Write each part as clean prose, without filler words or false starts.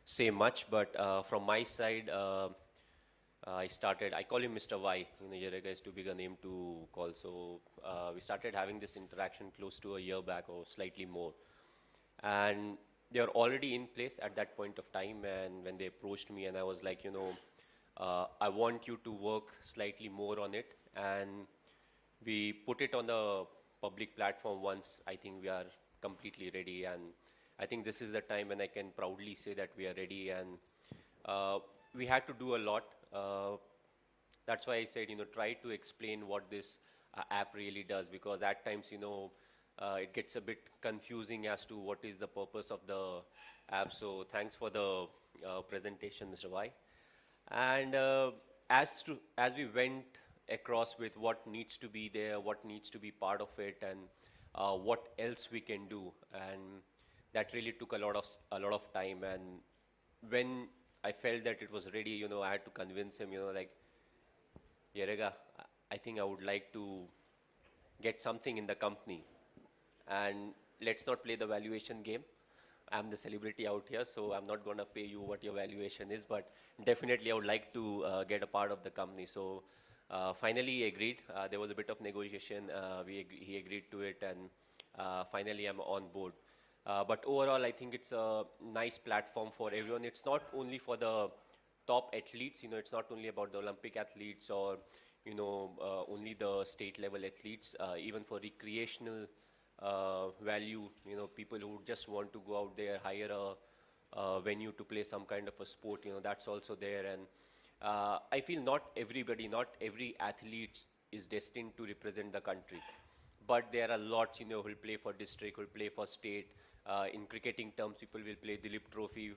say much, but from my side, I call him Mr. Y. Yerega is too big a name to call. So we started having this interaction close to a year back or slightly more. And they are already in place at that point of time. And when they approached me, and I was like, I want you to work slightly more on it. And we put it on the public platform once. I think we are completely ready. And I think this is the time when I can proudly say that we are ready. And we had to do a lot. That's why I said, try to explain what this app really does, because at times, it gets a bit confusing as to what is the purpose of the app. So thanks for the presentation, Mr. Y. And as we went across with what needs to be there, what needs to be part of it, and what else we can do, and that really took a lot of time. And when I felt that it was ready, I had to convince him, like, Yerega, I think I would like to get something in the company, and let's not play the valuation game. I'm the celebrity out here, so I'm not going to pay you what your valuation is, but definitely I would like to get a part of the company. So finally he agreed. There was a bit of negotiation. He agreed to it, and finally I'm on board. But overall, I think it's a nice platform for everyone. It's not only for the top athletes, it's not only about the Olympic athletes or, only the state level athletes, even for recreational value, people who just want to go out there, hire a venue to play some kind of a sport, that's also there. And I feel not every athlete is destined to represent the country, but there are lots, who will play for district, who will play for state. In cricketing terms, people will play Dilip Trophy.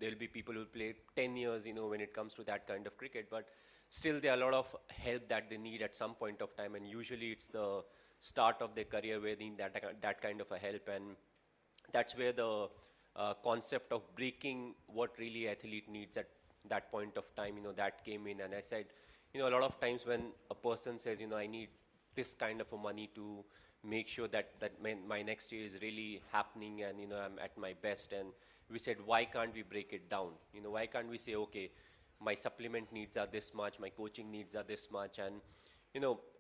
There will be people who play 10 years, when it comes to that kind of cricket, but still there are a lot of help that they need at some point of time, and usually it's the start of their career where they need that kind of a help. And that's where the concept of breaking what really athlete needs at that point of time, that came in. And I said, a lot of times when a person says, I need this kind of a money to make sure that my next year is really happening, and I'm at my best. And we said, why can't we break it down? Why can't we say, okay, my supplement needs are this much, my coaching needs are this much, and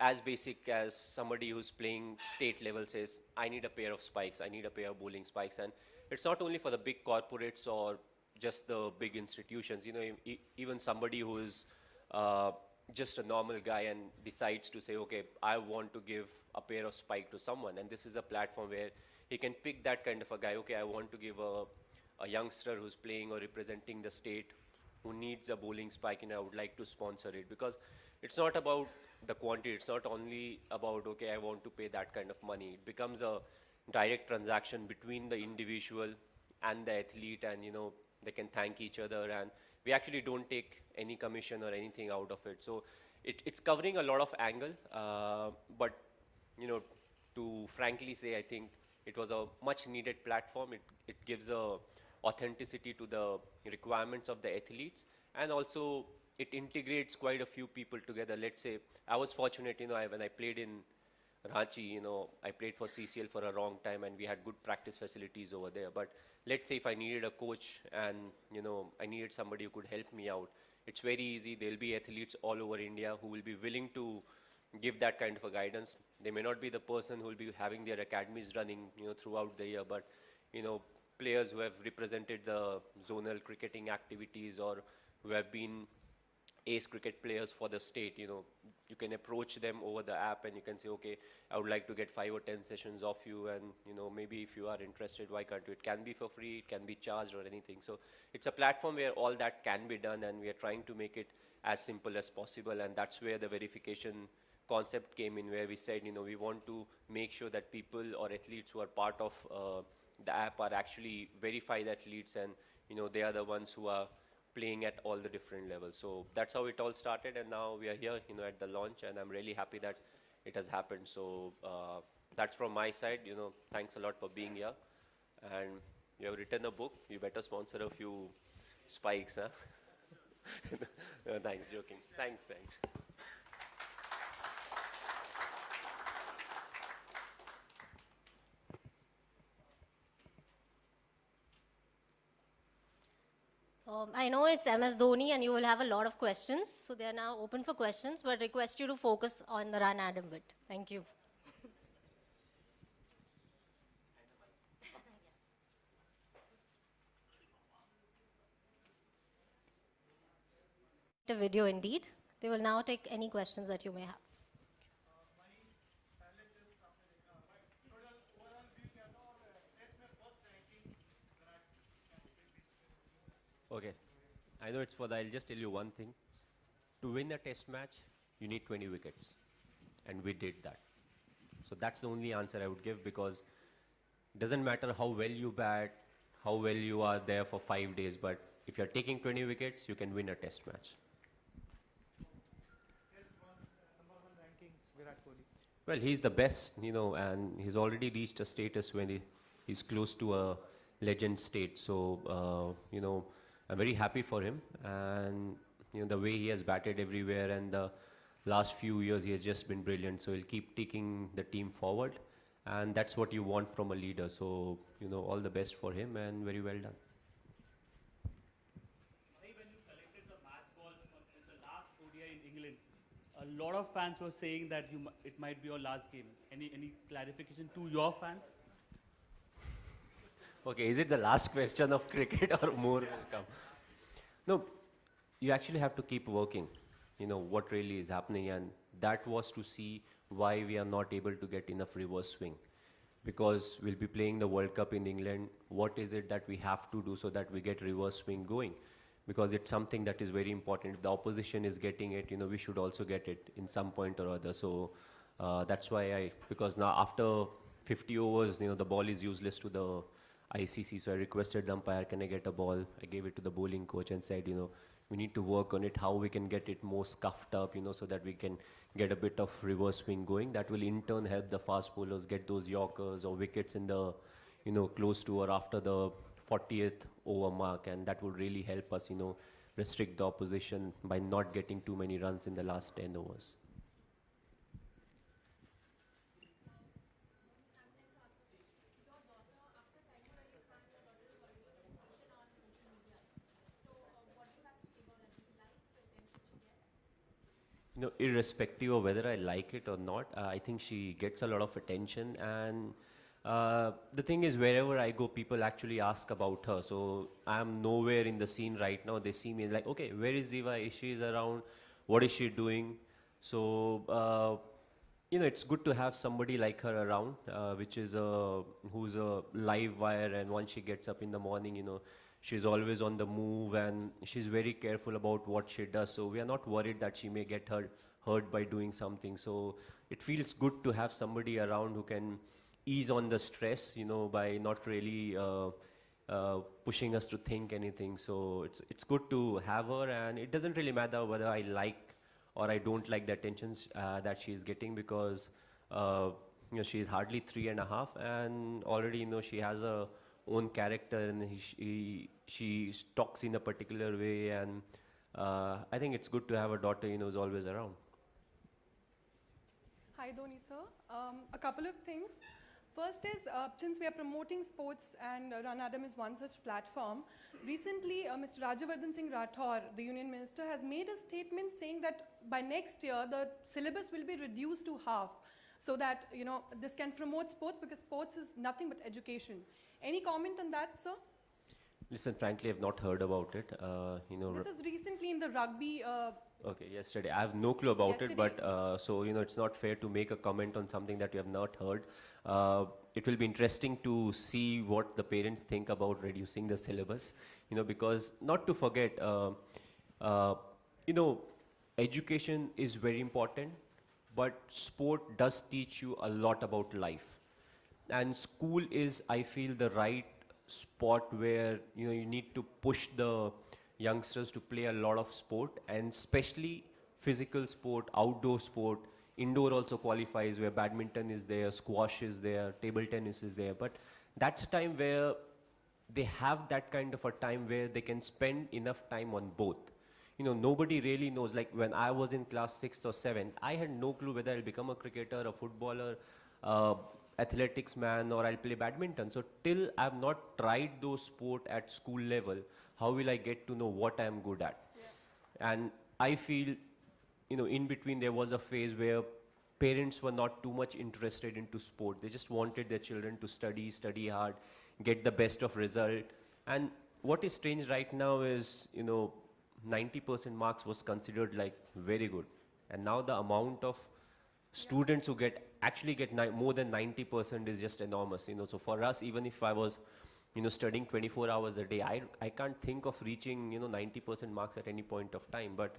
as basic as somebody who's playing state level says, I need a pair of spikes, I need a pair of bowling spikes. And it's not only for the big corporates or just the big institutions. Even somebody who is uh, just a normal guy and decides to say, okay, I want to give a pair of spike to someone, and this is a platform where he can pick that kind of a guy. Okay, I want to give a youngster who's playing or representing the state who needs a bowling spike, and I would like to sponsor it, because it's not about the quantity. It's not only about, okay, I want to pay that kind of money. It becomes a direct transaction between the individual and the athlete, and they can thank each other, and we actually don't take any commission or anything out of it. So it's covering a lot of angle, but to frankly say, I think it was a much needed platform. It gives a authenticity to the requirements of the athletes, and also it integrates quite a few people together. Let's say I was fortunate, when I played in Ranchi, I played for CCL for a long time, and we had good practice facilities over there. But let's say if I needed a coach and, I needed somebody who could help me out, it's very easy. There'll be athletes all over India who will be willing to give that kind of a guidance. They may not be the person who will be having their academies running, throughout the year, but, you know, players who have represented the zonal cricketing activities or who have been ace cricket players for the state, you can approach them over the app and you can say, okay, I would like to get 5 or 10 sessions off you, and maybe if you are interested, why can't you? It can be for free, it can be charged or anything. So it's a platform where all that can be done, and we are trying to make it as simple as possible. And that's where the verification concept came in, where we said, we want to make sure that people or athletes who are part of the app are actually verified athletes, and they are the ones who are playing at all the different levels. So that's how it all started, and now we are here, at the launch, and I'm really happy that it has happened. So that's from my side. Thanks a lot for being here, and you have written a book. You better sponsor a few spikes, huh? No, thanks, joking. Thanks. I know it's MS Dhoni and you will have a lot of questions, so they are now open for questions, but request you to focus on the run Adam bit. Thank you. A video indeed. They will now take any questions that you may have. Okay, I know it's for the, I'll just tell you one thing. To win a test match, you need 20 wickets. And we did that. So that's the only answer I would give because it doesn't matter how well you bat, how well you are there for 5 days, but if you're taking 20 wickets, you can win a test match. Well, he's the best, and he's already reached a status when he's close to a legend state. So, I'm very happy for him. And, the way he has batted everywhere and the last few years, he has just been brilliant. So, he'll keep taking the team forward. And that's what you want from a leader. So, all the best for him and very well done. When you collected the match balls in the last ODI in England, a lot of fans were saying that it might be your last game. Any clarification to your fans? Okay, is it the last question of cricket or more will come? No, you actually have to keep working, what really is happening. And that was to see why we are not able to get enough reverse swing. Because we'll be playing the World Cup in England, what is it that we have to do so that we get reverse swing going? Because it's something that is very important. If the opposition is getting it, we should also get it in some point or other. So that's why because now after 50 overs, the ball is useless to the ICC. So I requested the umpire, can I get a ball? I gave it to the bowling coach and said, we need to work on it, how we can get it more scuffed up, so that we can get a bit of reverse swing going. That will in turn help the fast bowlers get those yorkers or wickets in the, close to or after the 40th over mark. And that would really help us, restrict the opposition by not getting too many runs in the last 10 overs. Irrespective of whether I like it or not, I think she gets a lot of attention. And the thing is, wherever I go, people actually ask about her. So I'm nowhere in the scene right now. They see me like, okay, where is Ziva? Is she around? What is she doing? So, it's good to have somebody like her around, who's a live wire. And once she gets up in the morning, she's always on the move and she's very careful about what she does. So we are not worried that she may get hurt by doing something. So it feels good to have somebody around who can ease on the stress, by not really pushing us to think anything. So it's good to have her, and it doesn't really matter whether I like or I don't like the attentions that she's getting, because she's hardly 3.5, and already she has a own character, and she talks in a particular way. And I think it's good to have a daughter who's always around. Hi Dhoni sir, a couple of things. First is, since we are promoting sports and Run Adam is one such platform, recently Mr. Rajavardhan Singh Rathore, the Union Minister, has made a statement saying that by next year the syllabus will be reduced to half, so that this can promote sports, because sports is nothing but education. Any comment on that, sir? Listen, frankly, I've not heard about it. This is recently in the rugby. Okay, yesterday. I have no clue about Yesterday. it, but so it's not fair to make a comment on something that you have not heard. It will be interesting to see what the parents think about reducing the syllabus. Because not to forget, education is very important, but sport does teach you a lot about life. And school is, I feel, the right spot where you need to push the youngsters to play a lot of sport, and especially physical sport, outdoor sport. Indoor also qualifies, where badminton is there, squash is there, table tennis is there. But that's a time where they have that kind of a time where they can spend enough time on both. Nobody really knows. Like when I was in class 6th or 7th, I had no clue whether I'll become a cricketer, a footballer. athletics man or I'll play badminton. So till I've not tried those sport at school level, how will I get to know what I'm good at? And I feel, in between there was a phase where parents were not too much interested into sport. They just wanted their children to study hard, get the best of result. And what is strange right now is, 90% marks was considered like very good. And now the amount of students who actually get more than 90% is just enormous. So for us, even if I was, studying 24 hours a day, I can't think of reaching, 90% marks at any point of time. But,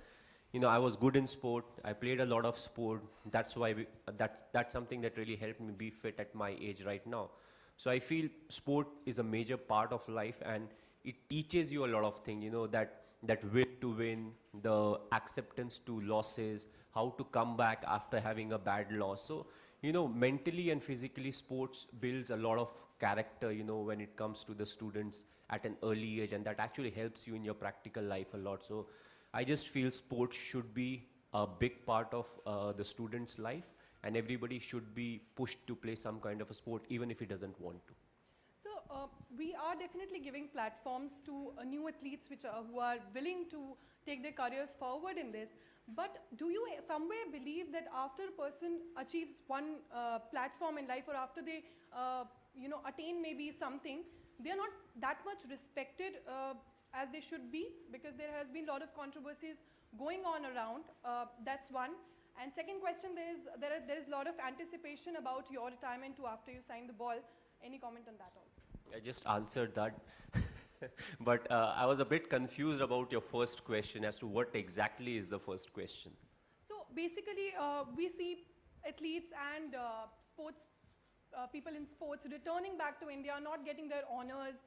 I was good in sport. I played a lot of sport. That's why that's something that really helped me be fit at my age right now. So I feel sport is a major part of life, and it teaches you a lot of things, that will to win, the acceptance to losses, how to come back after having a bad loss. So, mentally and physically, sports builds a lot of character, when it comes to the students at an early age, and that actually helps you in your practical life a lot. So I just feel sports should be a big part of the student's life, and everybody should be pushed to play some kind of a sport, even if he doesn't want to. So we are definitely giving platforms to new athletes who are willing to take their careers forward in this. But do you somewhere believe that after a person achieves one platform in life, or after they attain maybe something, they are not that much respected as they should be, because there has been a lot of controversies going on around? That's one. And second question, there is a lot of anticipation about your retirement too after you sign the ball. Any comment on that also? I just answered that. But I was a bit confused about your first question as to what exactly is the first question. So basically, we see athletes and people in sports returning back to India, not getting their honors.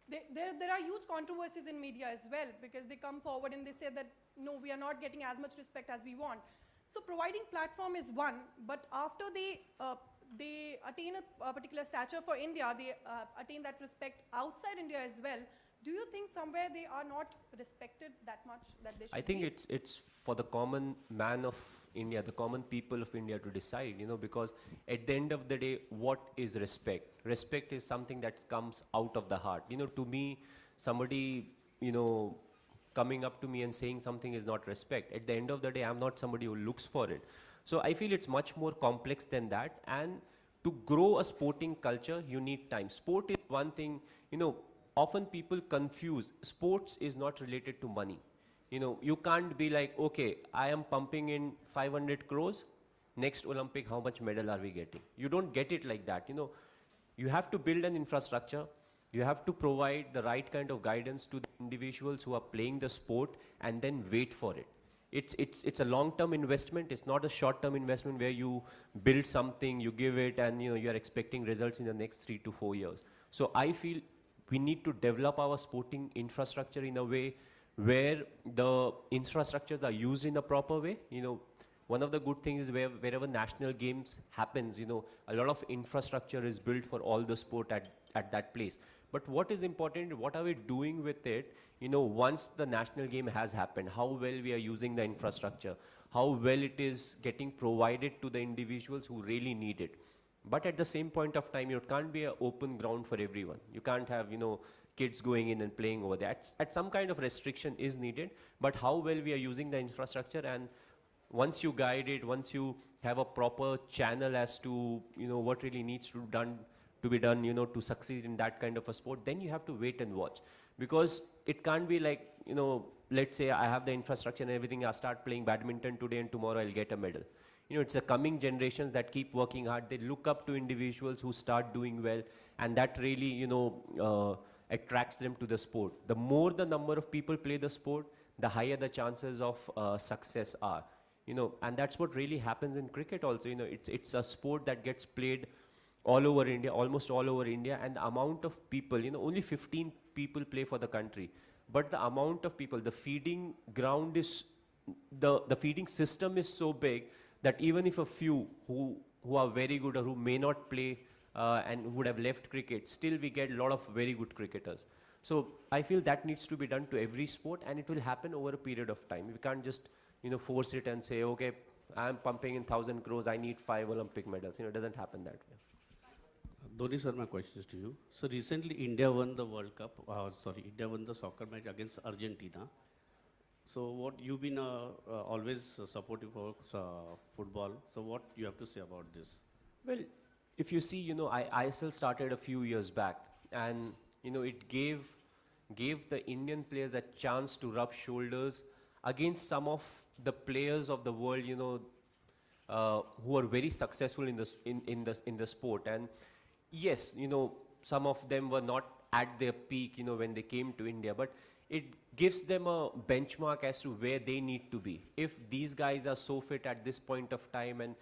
There are huge controversies in media as well, because they come forward and they say that, no, we are not getting as much respect as we want. So providing platform is one, but after they attain a particular stature for India, they attain that respect outside India as well. Do you think somewhere they are not respected that much that they should I think be? it's for the common man of India, the common people of India to decide, because at the end of the day, what is respect? Respect is something that comes out of the heart. To me, somebody, coming up to me and saying something is not respect. At the end of the day, I'm not somebody who looks for it. So I feel it's much more complex than that. And to grow a sporting culture, you need time. Sport is one thing, often people confuse. Sports is not related to money. You can't be like, okay, I am pumping in 500 crores. Next Olympic, how much medal are we getting? You don't get it like that. You have to build an infrastructure. You have to provide the right kind of guidance to the individuals who are playing the sport, and then wait for it. It's a long-term investment. It's not a short-term investment where you build something, you give it, and you're expecting results in the next 3 to 4 years. So I feel we need to develop our sporting infrastructure in a way where the infrastructures are used in a proper way. One of the good things is wherever national games happens, a lot of infrastructure is built for all the sport at that place. But what is important, what are we doing with it, once the national game has happened, how well we are using the infrastructure, how well it is getting provided to the individuals who really need it. But at the same point of time, it can't be an open ground for everyone. You can't have, kids going in and playing over there. At some kind of restriction is needed, but how well we are using the infrastructure, and once you guide it, once you have a proper channel as to, what really needs to be done, to succeed in that kind of a sport, then you have to wait and watch. Because it can't be like, let's say I have the infrastructure and everything, I start playing badminton today and tomorrow I'll get a medal. It's the coming generations that keep working hard. They look up to individuals who start doing well, and that really, attracts them to the sport. The more the number of people play the sport, the higher the chances of success are. And that's what really happens in cricket also. It's a sport that gets played all over India, almost all over India, and the amount of people, only 15 people play for the country. But the amount of people, the feeding ground is, the feeding system is so big that even if a few who are very good or who may not play and who would have left cricket, still we get a lot of very good cricketers. So I feel that needs to be done to every sport, and it will happen over a period of time. We can't just, force it and say, okay, I'm pumping in 1,000 crores, I need 5 Olympic medals. It doesn't happen that way. Dhoni sir, my question is to you. So recently India won the World Cup, India won the soccer match against Argentina. So what you've been always supportive of football. So what you have to say about this? Well, if you see, ISL started a few years back, and it gave the Indian players a chance to rub shoulders against some of the players of the world, who are very successful in the sport. And yes, some of them were not at their peak, when they came to India, but it gives them a benchmark as to where they need to be. If these guys are so fit at this point of time, and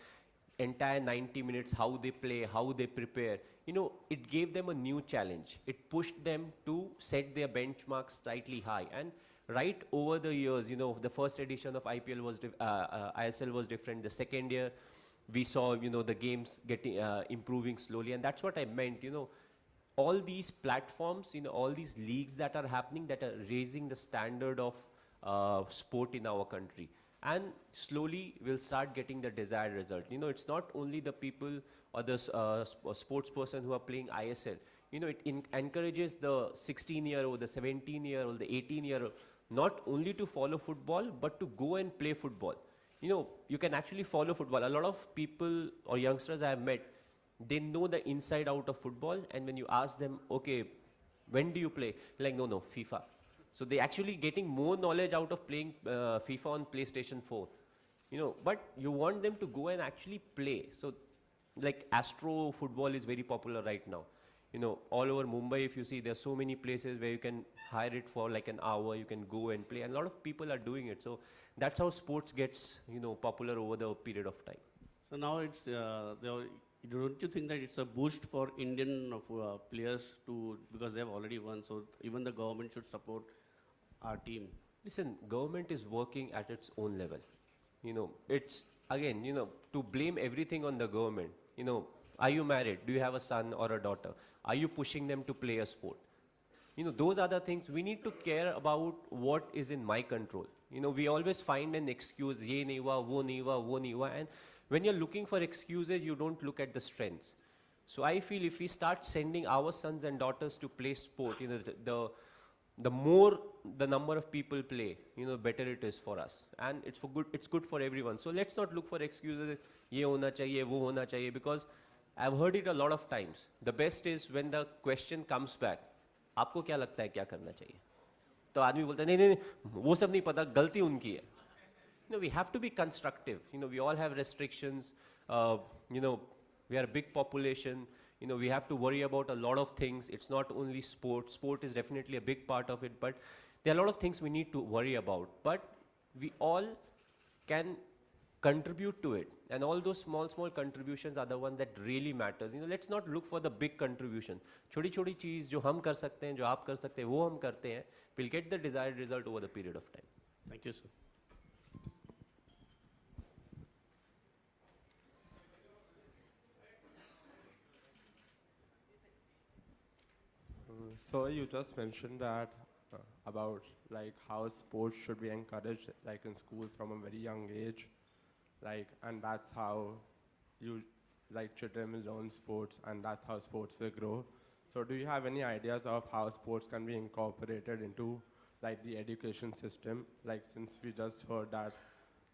entire 90 minutes, how they play, how they prepare, it gave them a new challenge. It pushed them to set their benchmarks slightly high. And right over the years, the first edition of ISL was different. The second year, we saw, the games getting improving slowly, and that's what I meant. All these platforms, all these leagues that are happening, that are raising the standard of sport in our country. And slowly we'll start getting the desired result. It's not only the people or the sports person who are playing ISL. It encourages the 16-year-old, the 17-year-old, the 18-year-old, not only to follow football, but to go and play football. You can actually follow football. A lot of people or youngsters I have met, they know the inside out of football, and when you ask them, okay, when do you play? Like, no, FIFA. So they actually getting more knowledge out of playing FIFA on PlayStation 4. But you want them to go and actually play. So like Astro football is very popular right now. All over Mumbai, if you see, there's so many places where you can hire it for like an hour, you can go and play, and a lot of people are doing it. So that's how sports gets, popular over the period of time. So now it's, don't you think that it's a boost for Indian players because they have already won, so even the government should support our team? Listen, government is working at its own level. It's, again, to blame everything on the government. Are you married? Do you have a son or a daughter? Are you pushing them to play a sport? Those are the things we need to care about. What is in my control? We always find an excuse, ye nahi hua, wo nahi hua, and when you're looking for excuses, you don't look at the strengths. So I feel if we start sending our sons and daughters to play sport, the more the number of people play, better it is for us, and it's good for everyone. So let's not look for excuses, ye hona chahiye, wo hona chahiye, because I've heard it a lot of times. The best is when the question comes back, आपको क्या लगता है क्या करना चाहिए? तो आदमी बोलता है नहीं, वो सब नहीं पता, गलती उनकी है. We have to be constructive. We all have restrictions. We are a big population. We have to worry about a lot of things. It's not only sport. Sport is definitely a big part of it, but there are a lot of things we need to worry about. But we all can contribute to it. And all those small contributions are the one that really matters. Let's not look for the big contribution. छोटी-छोटी चीज़ जो हम कर सकते हैं, जो आप कर सकते हैं, वो हम करते हैं. We'll get the desired result over the period of time. Thank you, sir. So you just mentioned that about like how sports should be encouraged like in school from a very young age, and that's how you children will learn sports, and that's how sports will grow. So do you have any ideas of how sports can be incorporated into the education system? Since we just heard that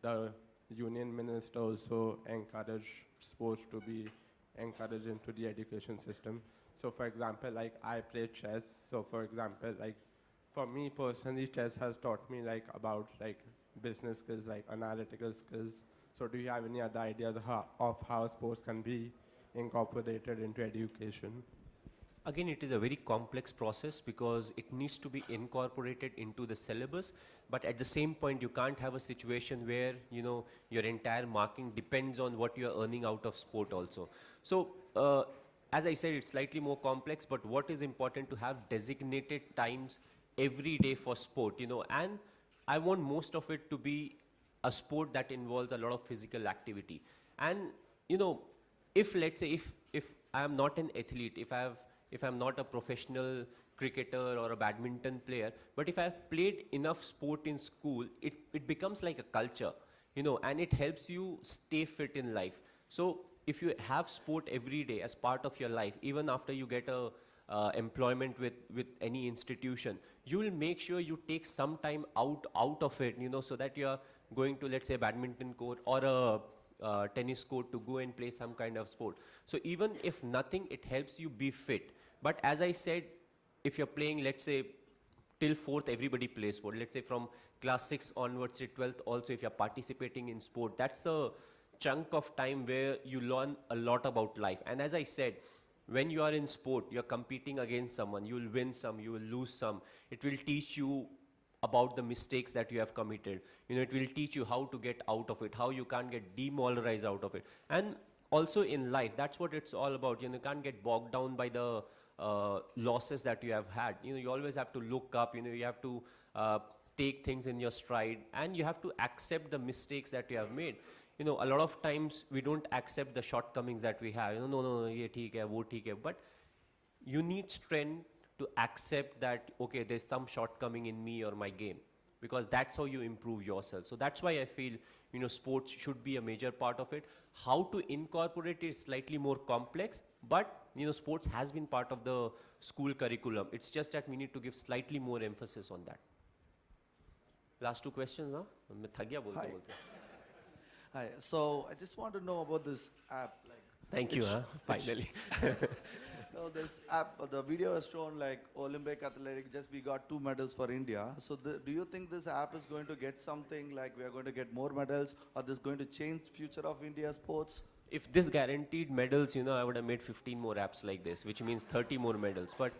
the union minister also encouraged sports to be encouraged into the education system. So for example, I play chess. So for example, for me personally, chess has taught me about business skills, analytical skills. So do you have any other ideas of how sports can be incorporated into education? Again, it is a very complex process because it needs to be incorporated into the syllabus, but at the same point, you can't have a situation where, your entire marking depends on what you're earning out of sport also. So, as I said, it's slightly more complex, but what is important to have designated times every day for sport, and I want most of it to be a sport that involves a lot of physical activity. And, if let's say, if I am not an athlete, if I'm not a professional cricketer or a badminton player, but if I've played enough sport in school, it becomes like a culture, and it helps you stay fit in life. So if you have sport every day as part of your life, even after you get a employment with any institution, you will make sure you take some time out of it, so that you are going to, let's say, a badminton court or a tennis court to go and play some kind of sport. So even if nothing, it helps you be fit. But as I said, if you're playing, let's say, till 4th, everybody plays sport. Let's say from class 6 onwards to 12th also, if you're participating in sport, that's the chunk of time where you learn a lot about life. And as I said, when you are in sport, you're competing against someone. You will win some, you will lose some. It will teach you about the mistakes that you have committed. It will teach you how to get out of it, how you can't get demoralized out of it. And also in life, that's what it's all about. You can't get bogged down by the losses that you have had. You always have to look up, you have to take things in your stride, and you have to accept the mistakes that you have made. A lot of times we don't accept the shortcomings that we have. No, ye theek hai, wo theek hai. But you need strength to accept that, okay, there's some shortcoming in me or my game, because that's how you improve yourself. So that's why I feel, sports should be a major part of it. How to incorporate it is slightly more complex, but, sports has been part of the school curriculum. It's just that we need to give slightly more emphasis on that. Last two questions, huh? मैं थक गया बोलते बोलते. Hi. So I just want to know about this app. Thank you, huh? Finally. So this app, the video has shown like Olympic athletic, just we got 2 medals for India. So do you think this app is going to get something like we are going to get more medals, or this is going to change future of India sports? If this guaranteed medals, I would have made 15 more apps like this, which means 30 more medals. But,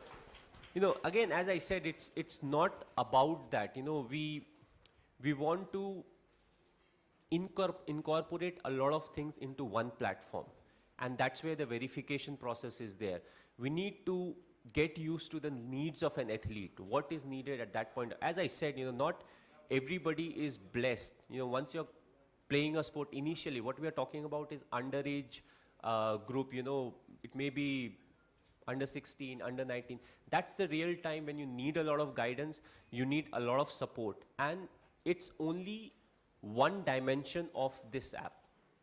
again, as I said, it's not about that. We want to incorporate a lot of things into one platform. And that's where the verification process is there. We need to get used to the needs of an athlete, what is needed at that point. As I said, not everybody is blessed. Once you're playing a sport initially, what we are talking about is underage group, it may be under 16, under 19. That's the real time when you need a lot of guidance, you need a lot of support. And it's only one dimension of this app.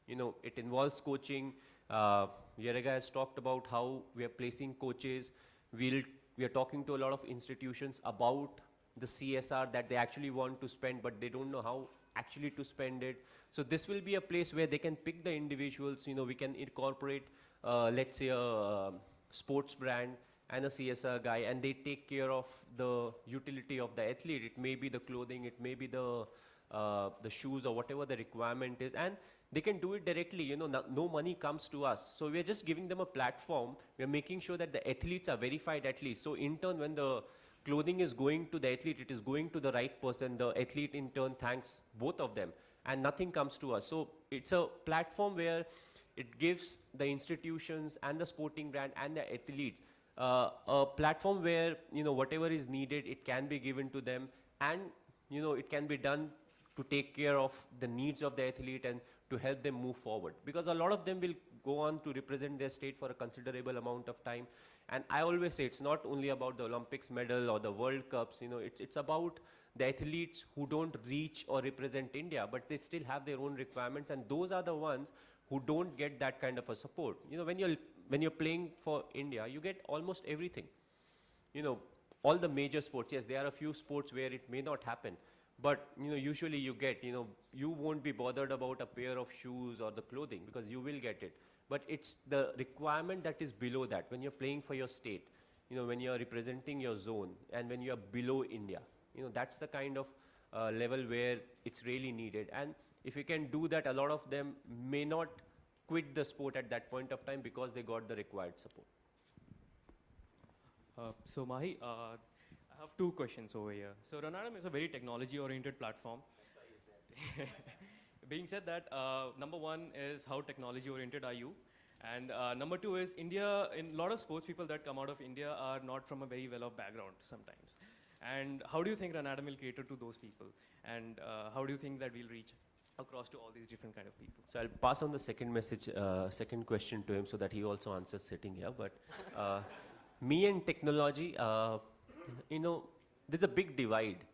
It involves coaching. Yerega has talked about how we are placing coaches. We are talking to a lot of institutions about the CSR that they actually want to spend, but they don't know how actually to spend it. So this will be a place where they can pick the individuals. We can incorporate, let's say, a sports brand and a CSR guy, and they take care of the utility of the athlete. It may be the clothing, it may be the shoes, or whatever the requirement is, and they can do it directly. No money comes to us. So we are just giving them a platform. We are making sure that the athletes are verified at least. So in turn, when the clothing is going to the athlete, it is going to the right person. The athlete in turn thanks both of them, and nothing comes to us. So it's a platform where it gives the institutions and the sporting brand and the athletes a platform where, whatever is needed, it can be given to them, and, it can be done to take care of the needs of the athlete and to help them move forward. Because a lot of them will go on to represent their state for a considerable amount of time. And I always say it's not only about the Olympics medal or the World Cups, it's about the athletes who don't reach or represent India, but they still have their own requirements, and those are the ones who don't get that kind of a support. When you're playing for India, you get almost everything. All the major sports, yes, there are a few sports where it may not happen, but usually you get, you won't be bothered about a pair of shoes or the clothing, because you will get it. But it's the requirement that is below that. When you're playing for your state, when you're representing your zone, and when you're below India, that's the kind of level where it's really needed. And if you can do that, a lot of them may not quit the sport at that point of time because they got the required support. So Mahi, I have 2 questions over here. So Ranadam is a very technology-oriented platform. Being said that, number 1 is how technology-oriented are you? And number 2 is India, in a lot of sports people that come out of India are not from a very well-off background sometimes. And how do you think Ranadam will cater to those people? And how do you think that we'll reach across to all these different kind of people? So I'll pass on the second question to him so that he also answers sitting here. But me and technology, there's a big divide.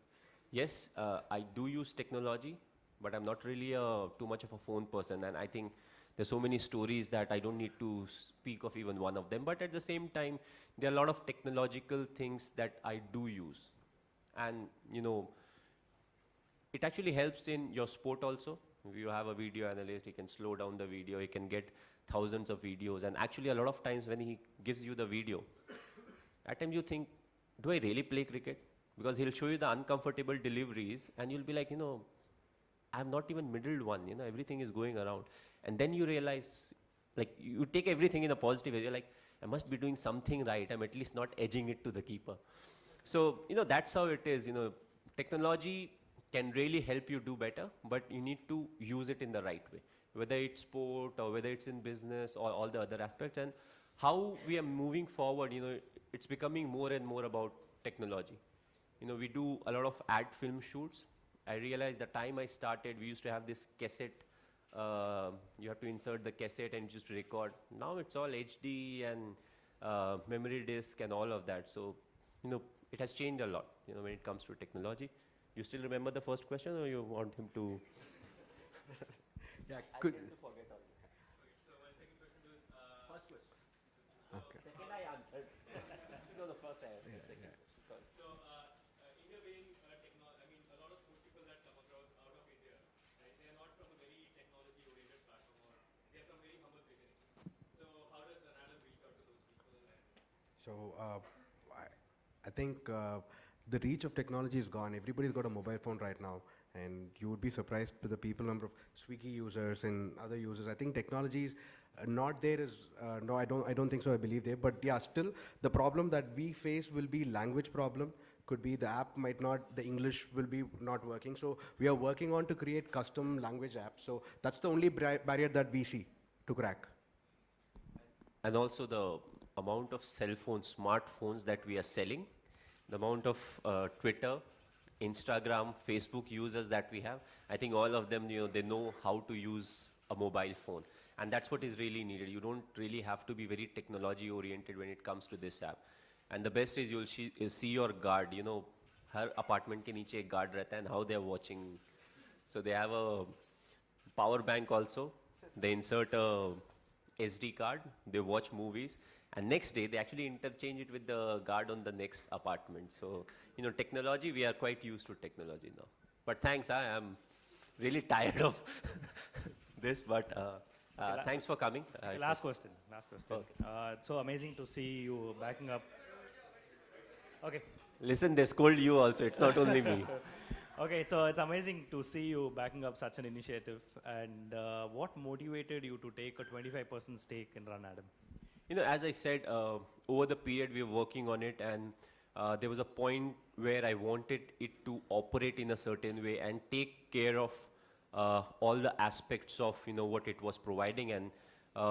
Yes, I do use technology, but I'm not really too much of a phone person. And I think There's so many stories that I don't need to speak of even one of them. But at the same time, there are a lot of technological things that I do use. And, it actually helps in your sport also. If you have a video analyst, he can slow down the video, he can get thousands of videos. And actually, a lot of times when he gives you the video, at times you think, do I really play cricket? Because he'll show you the uncomfortable deliveries, and you'll be like, I'm not even middled one, everything is going around. And then you realize, like, you take everything in a positive way. You're like, I must be doing something right. I'm at least not edging it to the keeper. So, that's how it is. Technology can really help you do better, but you need to use it in the right way, whether it's sport or whether it's in business or all the other aspects. And how we are moving forward, it's becoming more and more about technology. We do a lot of ad film shoots. I realized the time I started, we used to have this cassette. You have to insert the cassette and just record. Now it's all HD and memory disk and all of that. So, it has changed a lot, when it comes to technology. You still remember the first question, or you want him to? Yeah, could. To forget all this. So my second question was, First question. Okay. Second I answered. No, the first I answered. Second question. Sorry. so India being a lot of sports people that come across out of India, right? They are not from a very technology-oriented platform, or they are from very humble beginnings. So how does Adam reach out to those people? So I think the reach of technology is gone. Everybody's got a mobile phone right now, and you would be surprised with the people number of Swiggy users and other users. I think technology is not there. No, I don't think so. I believe there, but yeah, still the problem that we face will be language problem. Could be the app might not, the English will be not working. So we are working on to create custom language apps. So that's the only barrier that we see to crack. And also the amount of cell phones, smartphones that we are selling, the amount of Twitter, Instagram, Facebook users that we have, I think all of them, they know how to use a mobile phone. And that's what is really needed. You don't really have to be very technology oriented when it comes to this app. And the best is you'll see your guard, her apartment ke niche ek guard rehta hai, and how they're watching. So they have a power bank also. They insert a SD card, they watch movies, and next day they actually interchange it with the guard on the next apartment. So, technology, we are quite used to technology now. But thanks, I am really tired of this, but thanks for coming. Last question. Okay. It's so amazing to see you backing up. Okay. Listen, they scold you also, it's not only me. Okay, so it's amazing to see you backing up such an initiative. And what motivated you to take a 25% stake in Run Adam? As I said, over the period we were working on it, and there was a point where I wanted it to operate in a certain way and take care of all the aspects of what it was providing. And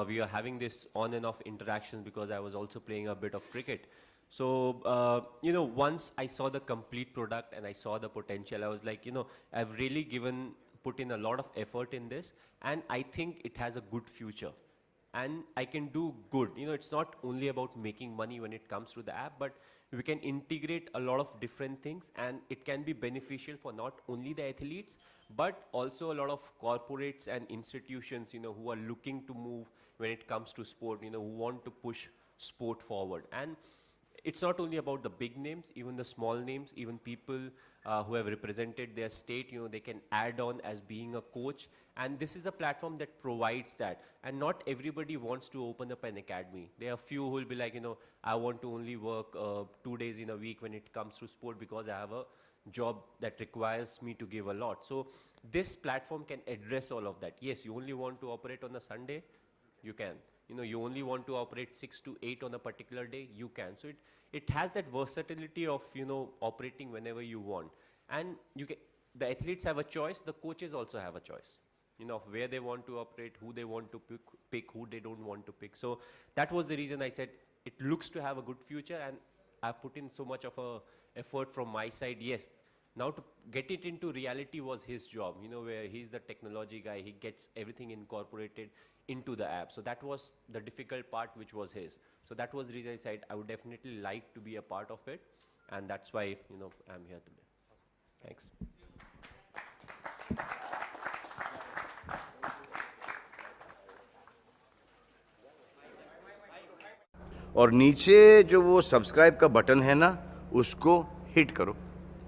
we are having this on and off interactions because I was also playing a bit of cricket. So, once I saw the complete product and I saw the potential, I was like, I've really put in a lot of effort in this, and I think it has a good future. And I can do good. It's not only about making money when it comes to the app, but we can integrate a lot of different things, and it can be beneficial for not only the athletes, but also a lot of corporates and institutions, who are looking to move when it comes to sport, who want to push sport forward. And it's not only about the big names, even the small names, even people who have represented their state, they can add on as being a coach. And this is a platform that provides that. And not everybody wants to open up an academy. There are few who will be like, I want to only work 2 days in a week when it comes to sport because I have a job that requires me to give a lot. So this platform can address all of that. Yes, you only want to operate on a Sunday, you can. You only want to operate 6 to 8 on a particular day, you can. So it has that versatility of, operating whenever you want. And the athletes have a choice, the coaches also have a choice, of where they want to operate, who they want to pick, who they don't want to pick. So that was the reason I said it looks to have a good future, and I've put in so much of a effort from my side. Yes, now to get it into reality was his job, where he's the technology guy, he gets everything incorporated into the app. So that was the difficult part, which was his. So that was the reason I said I would definitely like to be a part of it, and that's why, I'm here today. Thanks. और नीचे जो वो subscribe का button है ना, उसको hit करो।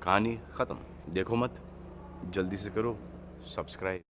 कहानी ख़त्म। देखो मत, जल्दी से करो सब्सक्राइब।